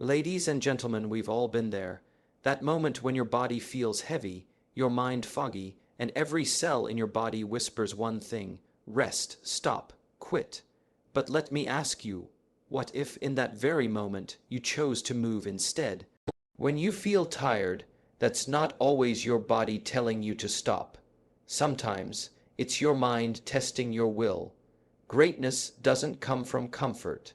Ladies and gentlemen, we've all been there. That moment when your body feels heavy, your mind foggy, and every cell in your body whispers one thing: rest, stop, quit. But let me ask you, what if in that very moment you chose to move instead? When you feel tired, that's not always your body telling you to stop. Sometimes it's your mind testing your will. Greatness doesn't come from comfort.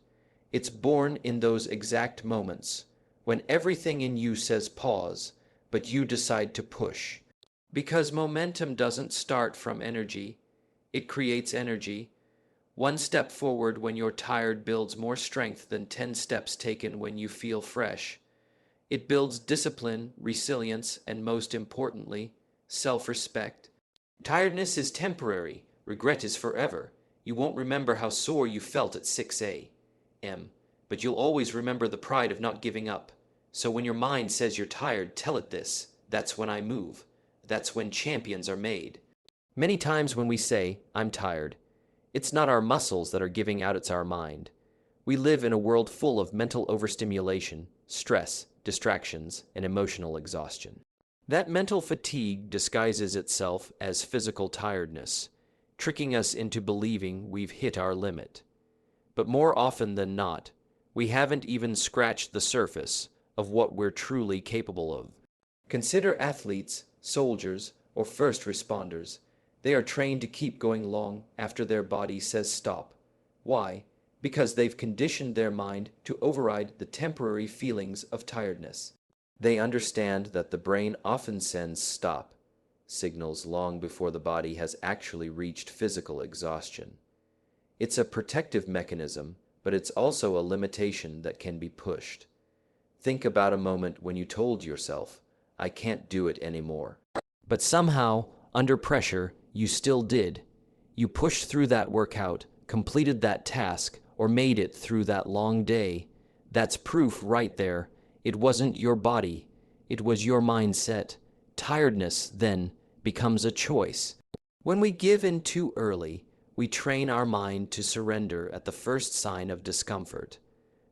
It's born in those exact moments, when everything in you says pause, but you decide to push. Because momentum doesn't start from energy, it creates energy. One step forward when you're tired builds more strength than 10 steps taken when you feel fresh. It builds discipline, resilience, and most importantly, self-respect. Tiredness is temporary, regret is forever. You won't remember how sore you felt at 6 a.m., but you'll always remember the pride of not giving up. So when your mind says you're tired, tell it this: that's when I move. That's when champions are made. Many times when we say, "I'm tired," it's not our muscles that are giving out, it's our mind. We live in a world full of mental overstimulation, stress, distractions, and emotional exhaustion. That mental fatigue disguises itself as physical tiredness, tricking us into believing we've hit our limit. But more often than not, we haven't even scratched the surface of what we're truly capable of. Consider athletes, soldiers, or first responders. They are trained to keep going long after their body says stop. Why? Because they've conditioned their mind to override the temporary feelings of tiredness. They understand that the brain often sends stop signals long before the body has actually reached physical exhaustion. It's a protective mechanism, but it's also a limitation that can be pushed. Think about a moment when you told yourself, "I can't do it anymore." But somehow, under pressure, you still did. You pushed through that workout, completed that task, or made it through that long day. That's proof right there. It wasn't your body. It was your mindset. Tiredness, then, becomes a choice. When we give in too early, we train our mind to surrender at the first sign of discomfort.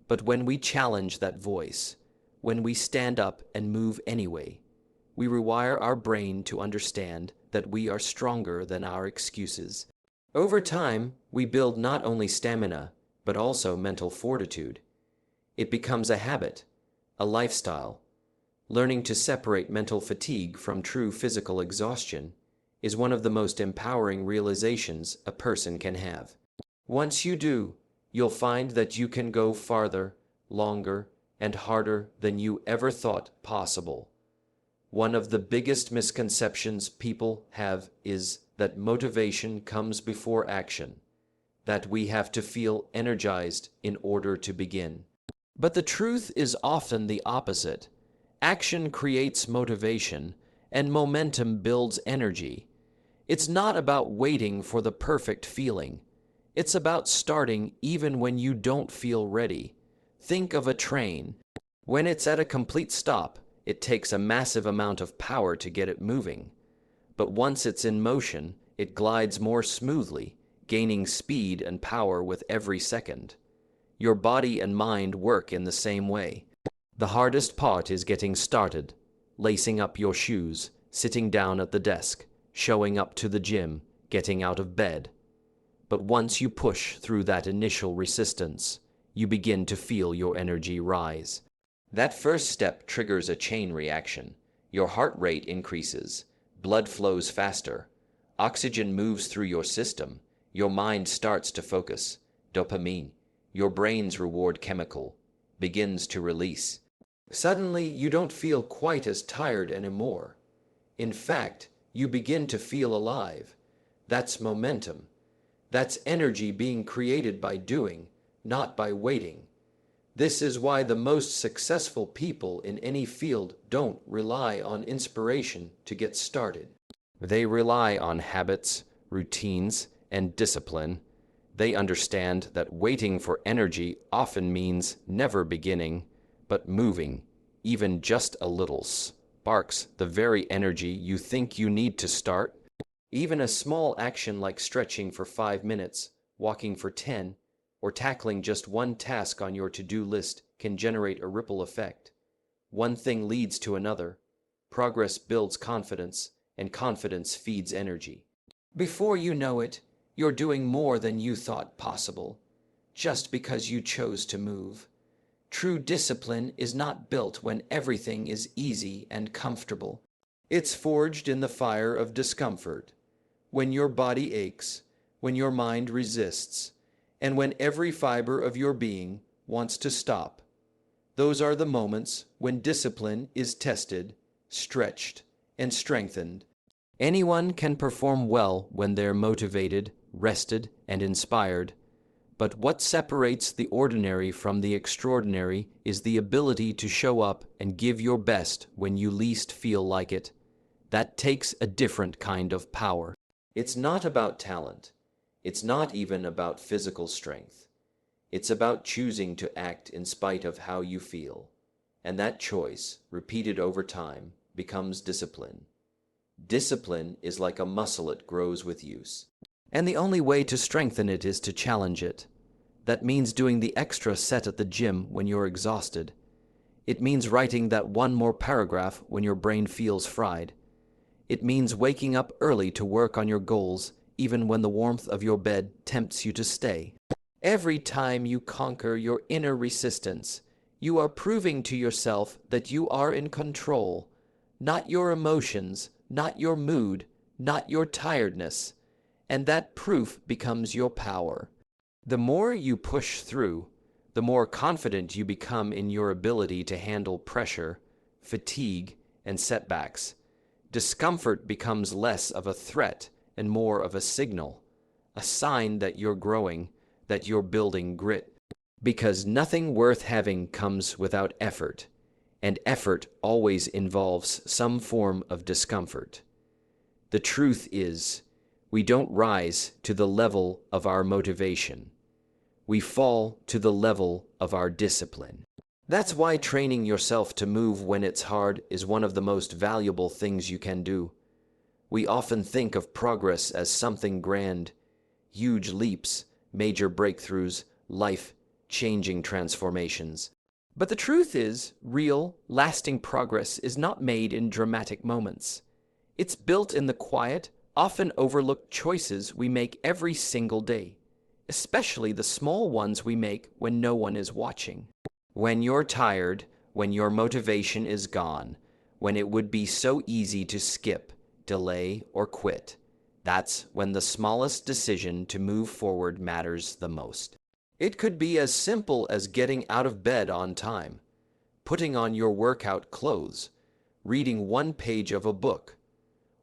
But when we challenge that voice, when we stand up and move anyway, we rewire our brain to understand that we are stronger than our excuses. Over time, we build not only stamina, but also mental fortitude. It becomes a habit, a lifestyle. Learning to separate mental fatigue from true physical exhaustion is one of the most empowering realizations a person can have. Once you do, you'll find that you can go farther, longer, and harder than you ever thought possible. One of the biggest misconceptions people have is that motivation comes before action, that we have to feel energized in order to begin. But the truth is often the opposite. Action creates motivation, and momentum builds energy. It's not about waiting for the perfect feeling. It's about starting even when you don't feel ready. Think of a train. When it's at a complete stop, it takes a massive amount of power to get it moving. But once it's in motion, it glides more smoothly, gaining speed and power with every second. Your body and mind work in the same way. The hardest part is getting started, lacing up your shoes, sitting down at the desk, showing up to the gym, getting out of bed. But once you push through that initial resistance, you begin to feel your energy rise. That first step triggers a chain reaction. Your heart rate increases, blood flows faster, oxygen moves through your system, your mind starts to focus, dopamine, your brain's reward chemical, begins to release. Suddenly, you don't feel quite as tired anymore. In fact, you begin to feel alive. That's momentum. That's energy being created by doing, not by waiting. This is why the most successful people in any field don't rely on inspiration to get started. They rely on habits, routines, and discipline. They understand that waiting for energy often means never beginning, but moving, even just a little, sparks the very energy you think you need to start. Even a small action like stretching for 5 minutes, walking for 10, or tackling just one task on your to-do list can generate a ripple effect. One thing leads to another. Progress builds confidence, and confidence feeds energy. Before you know it, you're doing more than you thought possible, just because you chose to move. True discipline is not built when everything is easy and comfortable. It's forged in the fire of discomfort, when your body aches, when your mind resists, and when every fiber of your being wants to stop. Those are the moments when discipline is tested, stretched, and strengthened. Anyone can perform well when they're motivated, rested, and inspired. But what separates the ordinary from the extraordinary is the ability to show up and give your best when you least feel like it. That takes a different kind of power. It's not about talent. It's not even about physical strength. It's about choosing to act in spite of how you feel. And that choice, repeated over time, becomes discipline. Discipline is like a muscle, it grows with use. And the only way to strengthen it is to challenge it. That means doing the extra set at the gym when you're exhausted. It means writing that one more paragraph when your brain feels fried. It means waking up early to work on your goals, even when the warmth of your bed tempts you to stay. Every time you conquer your inner resistance, you are proving to yourself that you are in control, not your emotions, not your mood, not your tiredness. And that proof becomes your power. The more you push through, the more confident you become in your ability to handle pressure, fatigue, and setbacks. Discomfort becomes less of a threat and more of a signal, a sign that you're growing, that you're building grit. Because nothing worth having comes without effort, and effort always involves some form of discomfort. The truth is, we don't rise to the level of our motivation. We fall to the level of our discipline. That's why training yourself to move when it's hard is one of the most valuable things you can do. We often think of progress as something grand, huge leaps, major breakthroughs, life-changing transformations. But the truth is, real, lasting progress is not made in dramatic moments. It's built in the quiet, often overlooked choices we make every single day, especially the small ones we make when no one is watching. When you're tired, when your motivation is gone, when it would be so easy to skip, delay, or quit, that's when the smallest decision to move forward matters the most. It could be as simple as getting out of bed on time, putting on your workout clothes, reading one page of a book,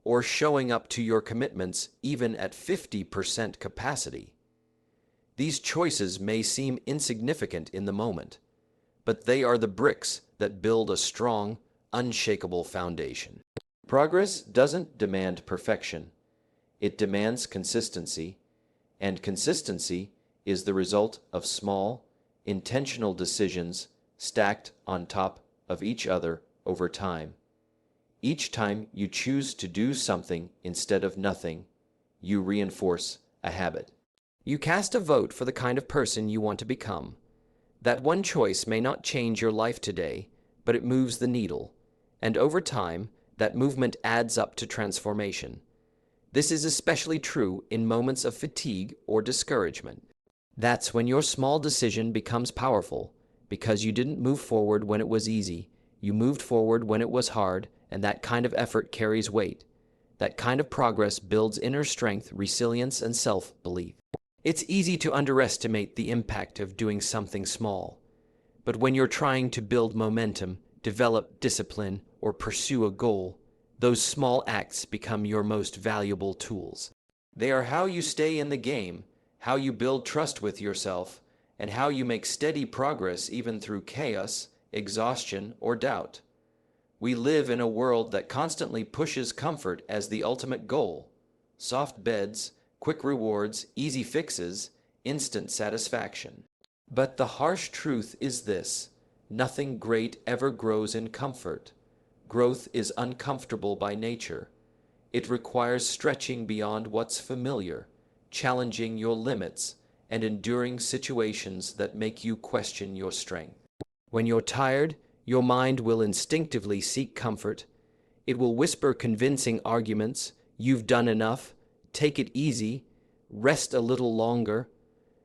or showing up to your commitments even at 50% capacity. These choices may seem insignificant in the moment, but they are the bricks that build a strong, unshakable foundation. Progress doesn't demand perfection. It demands consistency, and consistency is the result of small, intentional decisions stacked on top of each other over time. Each time you choose to do something instead of nothing, you reinforce a habit. You cast a vote for the kind of person you want to become. That one choice may not change your life today, but it moves the needle, and over time, that movement adds up to transformation. This is especially true in moments of fatigue or discouragement. That's when your small decision becomes powerful, because you didn't move forward when it was easy. You moved forward when it was hard, and that kind of effort carries weight. That kind of progress builds inner strength, resilience, and self-belief. It's easy to underestimate the impact of doing something small. But when you're trying to build momentum, develop discipline, or pursue a goal, those small acts become your most valuable tools. They are how you stay in the game, how you build trust with yourself, and how you make steady progress even through chaos, exhaustion, or doubt. We live in a world that constantly pushes comfort as the ultimate goal. Soft beds, quick rewards, easy fixes, instant satisfaction. But the harsh truth is this: nothing great ever grows in comfort. Growth is uncomfortable by nature. It requires stretching beyond what's familiar, challenging your limits, and enduring situations that make you question your strength. When you're tired, your mind will instinctively seek comfort. It will whisper convincing arguments, "You've done enough, take it easy, rest a little longer."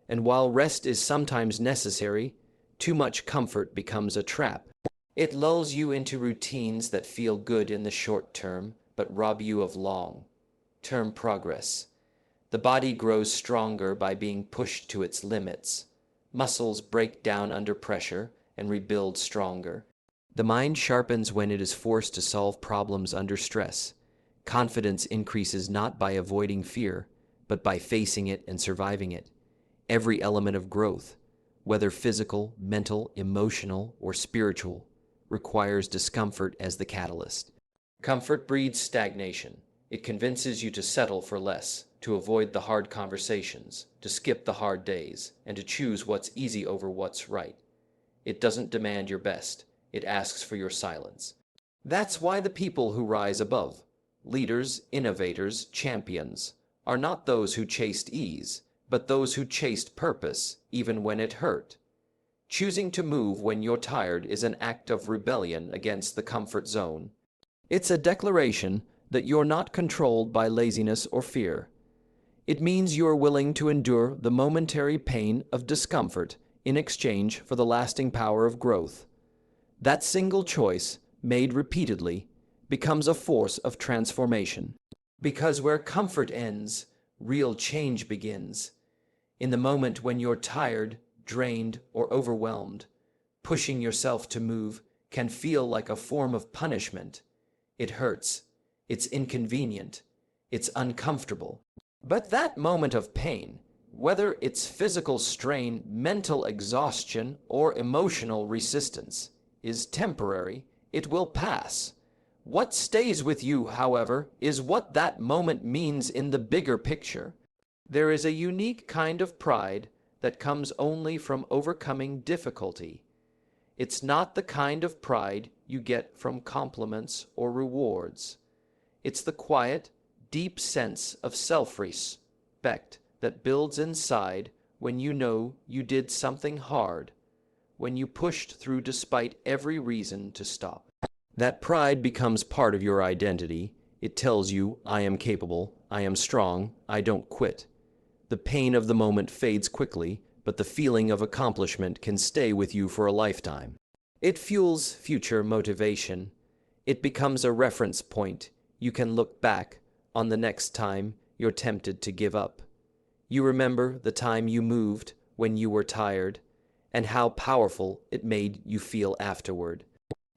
And while rest is sometimes necessary, too much comfort becomes a trap. It lulls you into routines that feel good in the short term, but rob you of long-term progress. The body grows stronger by being pushed to its limits. Muscles break down under pressure and rebuild stronger. The mind sharpens when it is forced to solve problems under stress. Confidence increases not by avoiding fear, but by facing it and surviving it. Every element of growth, whether physical, mental, emotional, or spiritual, requires discomfort as the catalyst. Comfort breeds stagnation. It convinces you to settle for less, to avoid the hard conversations, to skip the hard days, and to choose what's easy over what's right. It doesn't demand your best. It asks for your silence. That's why the people who rise above, leaders, innovators, champions, are not those who chased ease, but those who chased purpose, even when it hurt. Choosing to move when you're tired is an act of rebellion against the comfort zone. It's a declaration that you're not controlled by laziness or fear. It means you're willing to endure the momentary pain of discomfort in exchange for the lasting power of growth. That single choice, made repeatedly, becomes a force of transformation. Because where comfort ends, real change begins. In the moment when you're tired, drained, or overwhelmed, pushing yourself to move can feel like a form of punishment. It hurts. It's inconvenient. It's uncomfortable. But that moment of pain, whether it's physical strain, mental exhaustion, or emotional resistance, is temporary. It will pass. What stays with you, however, is what that moment means in the bigger picture. There is a unique kind of pride that comes only from overcoming difficulty. It's not the kind of pride you get from compliments or rewards. It's the quiet, deep sense of self-respect that builds inside when you know you did something hard, when you pushed through despite every reason to stop. That pride becomes part of your identity. It tells you, "I am capable, I am strong, I don't quit." The pain of the moment fades quickly, but the feeling of accomplishment can stay with you for a lifetime. It fuels future motivation. It becomes a reference point. You can look back on the next time you're tempted to give up. You remember the time you moved when you were tired, and how powerful it made you feel afterward.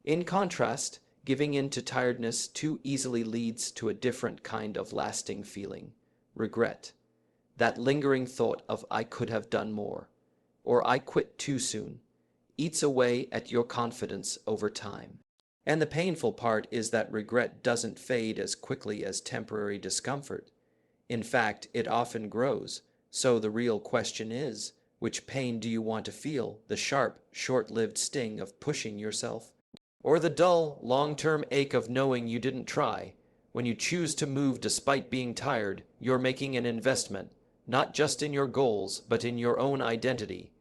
In contrast, giving in to tiredness too easily leads to a different kind of lasting feeling: regret. That lingering thought of "I could have done more," or "I quit too soon," eats away at your confidence over time. And the painful part is that regret doesn't fade as quickly as temporary discomfort. In fact, it often grows. So the real question is, which pain do you want to feel? The sharp, short-lived sting of pushing yourself? Or the dull, long-term ache of knowing you didn't try? When you choose to move despite being tired, you're making an investment, not just in your goals, but in your own identity.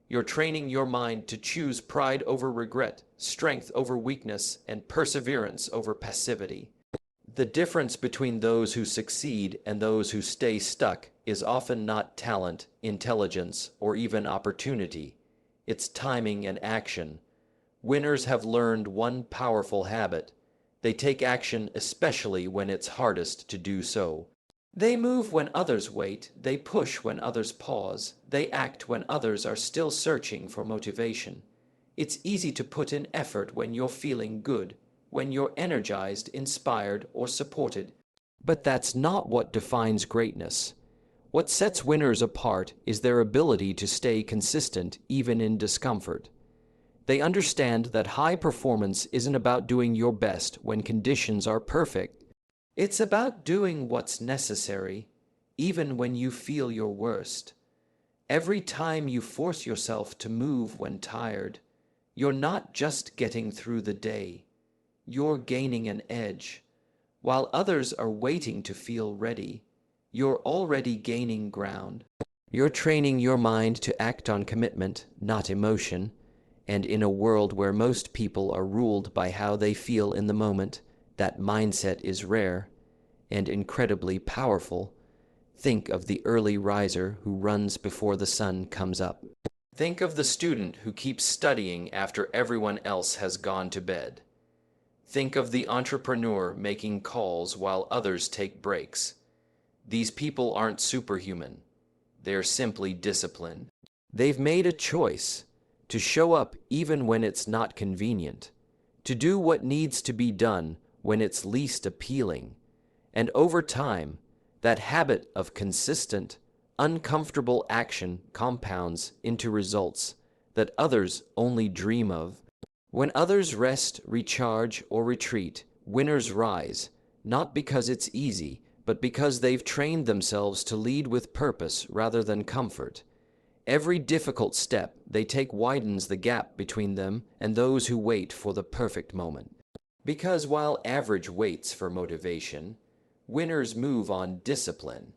You're training your mind to choose pride over regret, strength over weakness, and perseverance over passivity. The difference between those who succeed and those who stay stuck is often not talent, intelligence, or even opportunity. It's timing and action. Winners have learned one powerful habit. They take action especially when it's hardest to do so. They move when others wait. They push when others pause. They act when others are still searching for motivation. It's easy to put in effort when you're feeling good, when you're energized, inspired, or supported. But that's not what defines greatness. What sets winners apart is their ability to stay consistent even in discomfort. They understand that high performance isn't about doing your best when conditions are perfect. It's about doing what's necessary, even when you feel your worst. Every time you force yourself to move when tired, you're not just getting through the day. You're gaining an edge. While others are waiting to feel ready, you're already gaining ground. You're training your mind to act on commitment, not emotion. And in a world where most people are ruled by how they feel in the moment, that mindset is rare and incredibly powerful. Think of the early riser who runs before the sun comes up. Think of the student who keeps studying after everyone else has gone to bed. Think of the entrepreneur making calls while others take breaks. These people aren't superhuman. They're simply disciplined. They've made a choice to show up even when it's not convenient, to do what needs to be done when it's least appealing. And over time, that habit of consistent, uncomfortable action compounds into results that others only dream of. When others rest, recharge, or retreat, winners rise, not because it's easy, but because they've trained themselves to lead with purpose rather than comfort. Every difficult step they take widens the gap between them and those who wait for the perfect moment. Because while average waits for motivation, winners move on discipline.